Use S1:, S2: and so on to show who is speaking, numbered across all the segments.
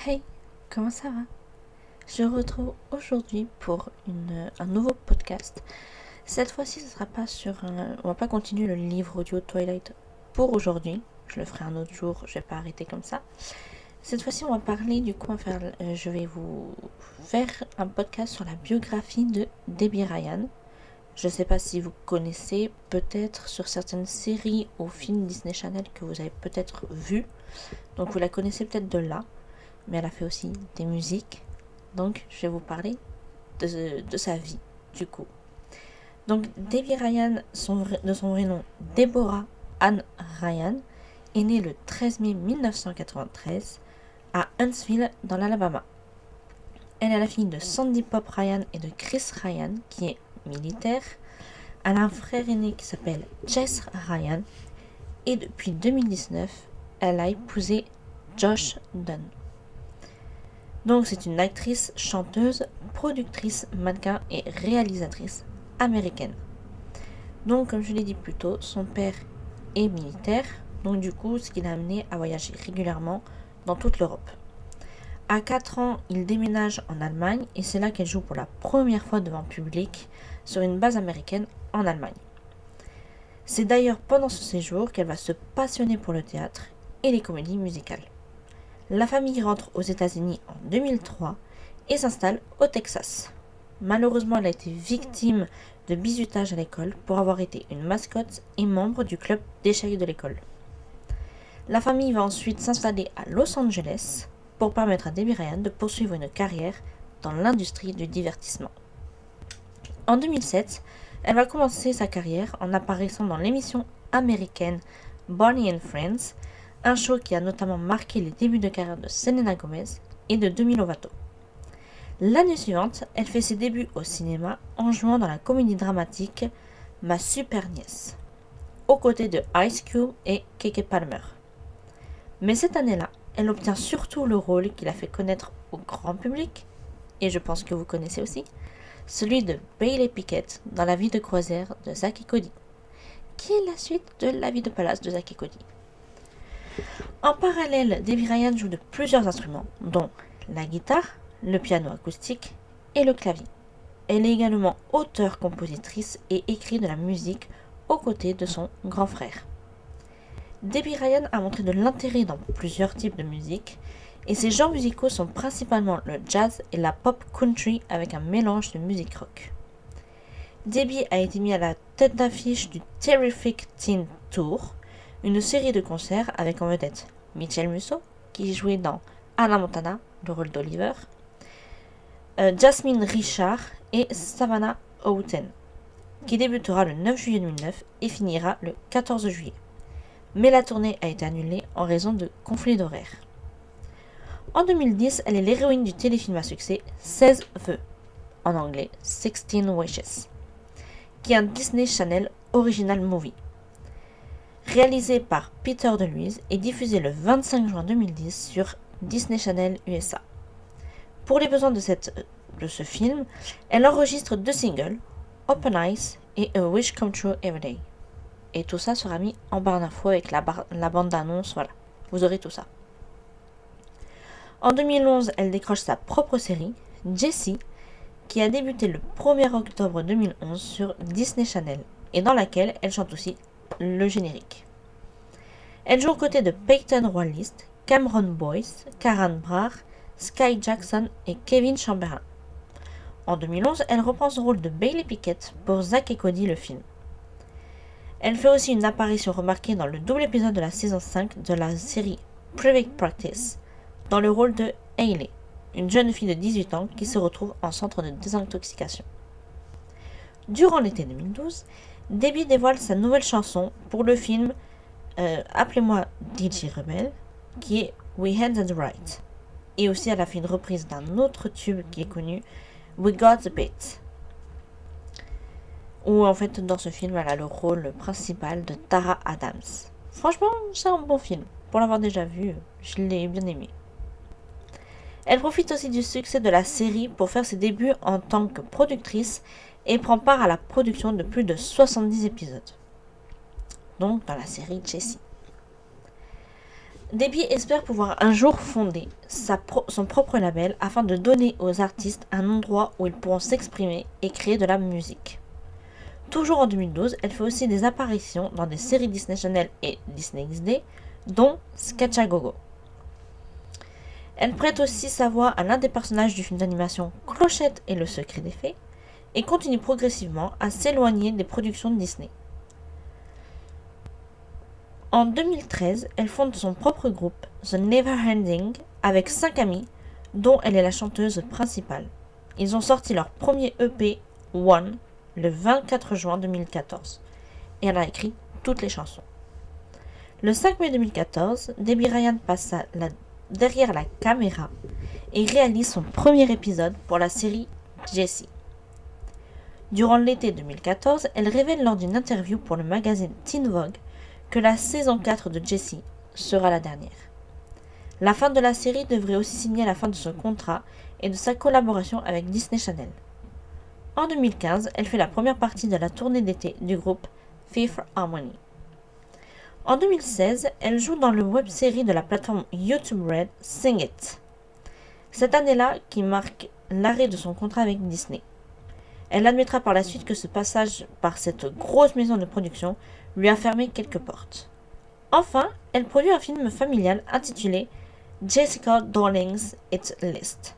S1: Hey, comment ça va? Je retrouve aujourd'hui pour un nouveau podcast. Cette fois-ci, ce sera pas on va pas continuer le livre audio Twilight pour aujourd'hui. Je le ferai un autre jour, je vais pas arrêter comme ça. Cette fois-ci, on va parler je vais vous faire un podcast sur la biographie de Debbie Ryan. Je sais pas si vous connaissez, peut-être sur certaines séries ou films Disney Channel que vous avez peut-être vu. Donc vous la connaissez peut-être de là. Mais elle a fait aussi des musiques. Donc, je vais vous parler de sa vie, du coup. Donc, Debbie Ryan, de son vrai nom, Deborah Ann Ryan, est née le 13 mai 1993 à Huntsville, dans l'Alabama. Elle est la fille de Sandy Pop Ryan et de Chris Ryan, qui est militaire. Elle a un frère aîné qui s'appelle Jess Ryan. Et depuis 2019, elle a épousé Josh Dunn. Donc c'est une actrice, chanteuse, productrice, mannequin et réalisatrice américaine. Donc comme je l'ai dit plus tôt, son père est militaire, donc du coup ce qui l'a amené à voyager régulièrement dans toute l'Europe. À 4 ans, il déménage en Allemagne et c'est là qu'elle joue pour la première fois devant public sur une base américaine en Allemagne. C'est d'ailleurs pendant ce séjour qu'elle va se passionner pour le théâtre et les comédies musicales. La famille rentre aux États-Unis en 2003 et s'installe au Texas. Malheureusement, elle a été victime de bizutage à l'école pour avoir été une mascotte et membre du club d'échecs de l'école. La famille va ensuite s'installer à Los Angeles pour permettre à Debbie Ryan de poursuivre une carrière dans l'industrie du divertissement. En 2007, elle va commencer sa carrière en apparaissant dans l'émission américaine Barney and Friends, un show qui a notamment marqué les débuts de carrière de Selena Gomez et de Demi Lovato. L'année suivante, elle fait ses débuts au cinéma en jouant dans la comédie dramatique Ma super nièce, aux côtés de Ice Cube et Keke Palmer. Mais cette année-là, elle obtient surtout le rôle qui l'a fait connaître au grand public, et je pense que vous connaissez aussi, celui de Bailey Pickett dans La vie de croisière de Zack et Cody, qui est la suite de La vie de palace de Zack et Cody. En parallèle, Debbie Ryan joue de plusieurs instruments, dont la guitare, le piano acoustique et le clavier. Elle est également auteure-compositrice et écrit de la musique aux côtés de son grand frère. Debbie Ryan a montré de l'intérêt dans plusieurs types de musique, et ses genres musicaux sont principalement le jazz et la pop country avec un mélange de musique rock. Debbie a été mise à la tête d'affiche du Terrific Teen Tour, une série de concerts avec en vedette Mitchell Musso, qui jouait dans Hannah Montana, le rôle d'Oliver, Jasmine Richard et Savannah Houghton, qui débutera le 9 juillet 2009 et finira le 14 juillet. Mais la tournée a été annulée en raison de conflits d'horaires. En 2010, elle est l'héroïne du téléfilm à succès 16 vœux, en anglais 16 Wishes, qui est un Disney Channel Original Movie, réalisé par Peter DeLuise et diffusé le 25 juin 2010 sur Disney Channel USA. Pour les besoins de ce film, elle enregistre 2 singles, Open Eyes et A Wish Come True Every Day. Et tout ça sera mis en barre d'infos avec la bande d'annonce, voilà, vous aurez tout ça. En 2011, elle décroche sa propre série, Jessie, qui a débuté le 1er octobre 2011 sur Disney Channel, et dans laquelle elle chante aussi le générique. Elle joue aux côtés de Peyton Royce, Cameron Boyce, Karen Brar, Sky Jackson et Kevin Chamberlain. En 2011, elle reprend son rôle de Bailey Pickett pour Zack et Cody le film. Elle fait aussi une apparition remarquée dans le double épisode de la saison 5 de la série Private Practice, dans le rôle de Hailey, une jeune fille de 18 ans qui se retrouve en centre de désintoxication. Durant l'été 2012, Debbie dévoile sa nouvelle chanson pour le film Appelez-moi DJ Rebel, qui est We Had the Right. Et aussi elle a fait une reprise d'un autre tube qui est connu, We Got the Beat. Où en fait dans ce film elle a le rôle principal de Tara Adams. Franchement c'est un bon film. Pour l'avoir déjà vu, je l'ai bien aimé. Elle profite aussi du succès de la série pour faire ses débuts en tant que productrice et prend part à la production de plus de 70 épisodes. Donc dans la série Jessie. Debbie espère pouvoir un jour fonder son propre label afin de donner aux artistes un endroit où ils pourront s'exprimer et créer de la musique. Toujours en 2012, elle fait aussi des apparitions dans des séries Disney Channel et Disney XD, dont Sketch à Gogo. Elle prête aussi sa voix à l'un des personnages du film d'animation Clochette et le secret des fées, et continue progressivement à s'éloigner des productions de Disney. En 2013, elle fonde son propre groupe, The Neverending, avec 5 amis, dont elle est la chanteuse principale. Ils ont sorti leur premier EP, One, le 24 juin 2014, et elle a écrit toutes les chansons. Le 5 mai 2014, Debbie Ryan passe derrière la caméra et réalise son premier épisode pour la série Jessie. Durant l'été 2014, elle révèle lors d'une interview pour le magazine Teen Vogue que la saison 4 de Jessie sera la dernière. La fin de la série devrait aussi signer la fin de son contrat et de sa collaboration avec Disney Channel. En 2015, elle fait la première partie de la tournée d'été du groupe Fifth Harmony. En 2016, elle joue dans le web-série de la plateforme YouTube Red, Sing It. Cette année-là qui marque l'arrêt de son contrat avec Disney. Elle admettra par la suite que ce passage par cette grosse maison de production lui a fermé quelques portes. Enfin, elle produit un film familial intitulé Jessica Darling's Hit List.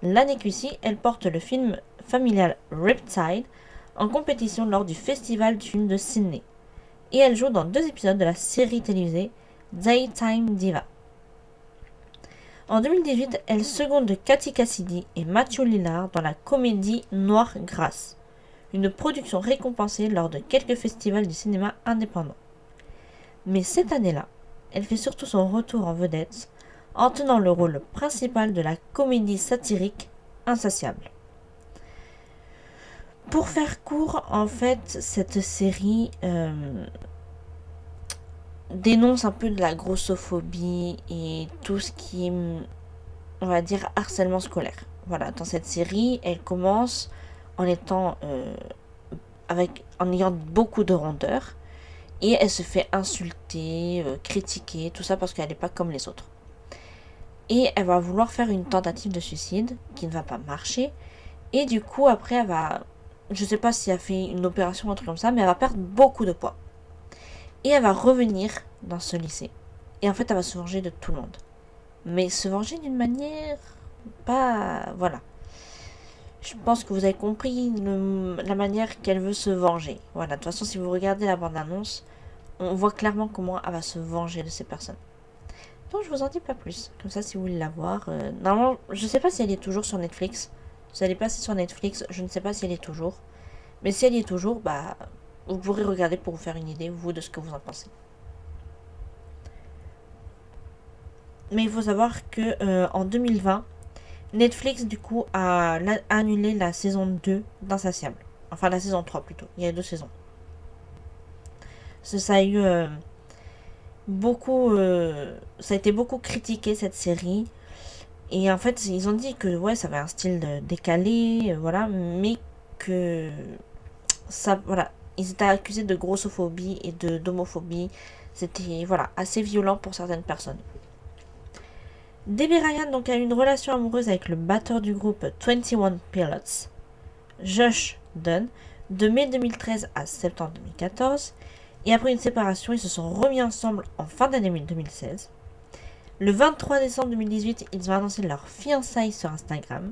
S1: L'année qui suit, elle porte le film familial Riptide en compétition lors du Festival du film de Sydney. Et elle joue dans 2 épisodes de la série télévisée Daytime Diva. En 2018, elle seconde Katy Cassidy et Matthew Lillard dans la comédie Noire Grâce, une production récompensée lors de quelques festivals du cinéma indépendant. Mais cette année-là, elle fait surtout son retour en vedette en tenant le rôle principal de la comédie satirique Insatiable. Pour faire court, en fait, cette série dénonce un peu de la grossophobie et tout ce qui est, on va dire, harcèlement scolaire. Voilà, dans cette série, elle commence en étant en ayant beaucoup de rondeur et elle se fait insulter, critiquer, tout ça parce qu'elle n'est pas comme les autres. Et elle va vouloir faire une tentative de suicide qui ne va pas marcher. Et du coup, après, elle va, je sais pas si elle fait une opération ou un truc comme ça, mais elle va perdre beaucoup de poids. Et elle va revenir dans ce lycée. Et en fait, elle va se venger de tout le monde. Mais se venger d'une manière pas... Voilà. Je pense que vous avez compris la manière qu'elle veut se venger. Voilà, de toute façon, si vous regardez la bande-annonce, on voit clairement comment elle va se venger de ces personnes. Donc, je vous en dis pas plus. Comme ça, si vous voulez la voir... normalement, je sais pas si elle est toujours sur Netflix. Si elle est passée sur Netflix, je ne sais pas si elle est toujours. Mais si elle y est toujours, bah... vous pourrez regarder pour vous faire une idée, vous, de ce que vous en pensez. Mais il faut savoir que en 2020, Netflix, du coup, a annulé la saison 2 d'Insatiable. Enfin, la saison 3 plutôt. Il y a 2 saisons. Ça a eu beaucoup... ça a été beaucoup critiqué, cette série. Et en fait, ils ont dit que, ouais, ça avait un style décalé, voilà. Mais que... ça, voilà. Ils étaient accusés de grossophobie et d'homophobie. C'était, voilà, assez violent pour certaines personnes. Debbie Ryan donc a eu une relation amoureuse avec le batteur du groupe 21 Pilots, Josh Dun, de mai 2013 à septembre 2014, et après une séparation, ils se sont remis ensemble en fin d'année 2016. Le 23 décembre 2018, ils ont annoncé leur fiançailles sur Instagram,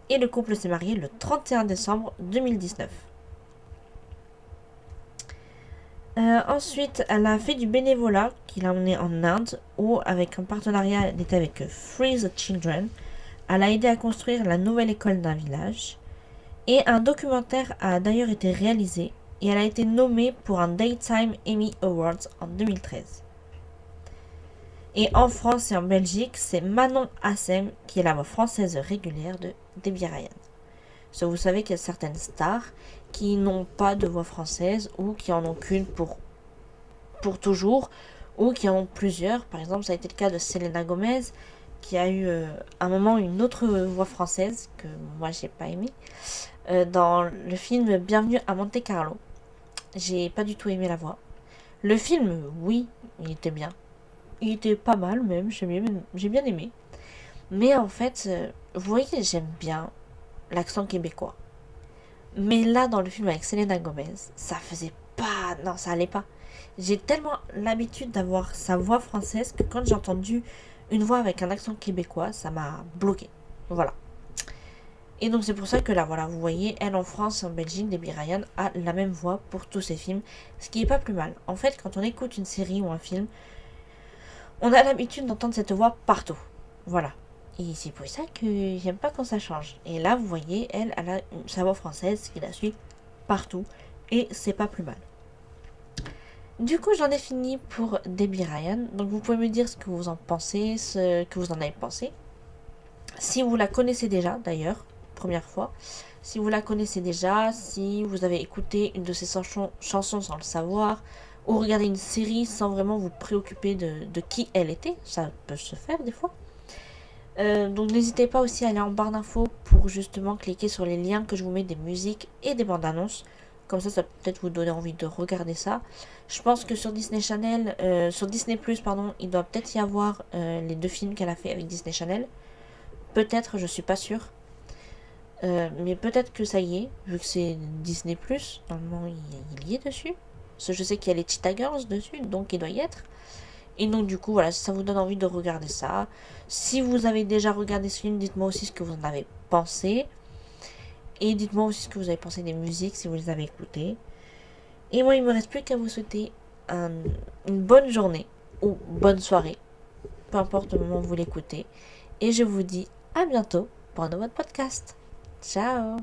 S1: et le couple s'est marié le 31 décembre 2019. Ensuite, elle a fait du bénévolat qu'il a emmené en Inde, où, avec un partenariat, elle était avec Free the Children. Elle a aidé à construire la nouvelle école d'un village. Et un documentaire a d'ailleurs été réalisé, et elle a été nommée pour un Daytime Emmy Awards en 2013. Et en France et en Belgique, c'est Manon Assem qui est la voix française régulière de Debbie Ryan. Vous savez qu'il y a certaines stars qui n'ont pas de voix française ou qui en ont qu'une pour toujours ou qui en ont plusieurs. Par exemple, ça a été le cas de Selena Gomez qui a eu un moment une autre voix française que moi j'ai pas aimé dans le film Bienvenue à Monte Carlo. J'ai pas du tout aimé la voix. Le film, oui, il était bien. il était pas mal même, j'ai bien aimé. Mais en fait, vous voyez, j'aime bien l'accent québécois. Mais là, dans le film avec Selena Gomez, ça faisait pas... Non, ça allait pas. J'ai tellement l'habitude d'avoir sa voix française que quand j'ai entendu une voix avec un accent québécois, ça m'a bloqué. Voilà. Et donc c'est pour ça que là, voilà, vous voyez, elle en France, en Belgique, Debbie Ryan a la même voix pour tous ses films, ce qui est pas plus mal. En fait, quand on écoute une série ou un film, on a l'habitude d'entendre cette voix partout. Voilà. Et c'est pour ça que j'aime pas quand ça change. Et là, vous voyez, elle a sa voix française qui la suit partout. Et c'est pas plus mal. Du coup, j'en ai fini pour Debbie Ryan. Donc vous pouvez me dire ce que vous en pensez, ce que vous en avez pensé. Si vous la connaissez déjà, d'ailleurs, première fois. Si vous la connaissez déjà, si vous avez écouté une de ses chansons sans le savoir, ou regardé une série sans vraiment vous préoccuper de qui elle était, ça peut se faire des fois. Donc n'hésitez pas aussi à aller en barre d'infos pour justement cliquer sur les liens que je vous mets des musiques et des bandes annonces. Comme ça peut peut-être vous donner envie de regarder ça. Je pense que sur Disney Channel, sur Disney Plus, pardon, il doit peut-être y avoir les 2 films qu'elle a fait avec Disney Channel. Peut-être, je suis pas sûre. Mais peut-être que ça y est, vu que c'est Disney Plus, normalement il y est dessus. Parce que je sais qu'il y a les Cheetah Girls dessus, donc il doit y être. Et donc du coup, voilà, si ça vous donne envie de regarder ça. Si vous avez déjà regardé ce film, dites-moi aussi ce que vous en avez pensé. Et dites-moi aussi ce que vous avez pensé des musiques, si vous les avez écoutées. Et moi, il me reste plus qu'à vous souhaiter une bonne journée ou bonne soirée. Peu importe le moment où vous l'écoutez. Et je vous dis à bientôt pour un nouveau podcast. Ciao!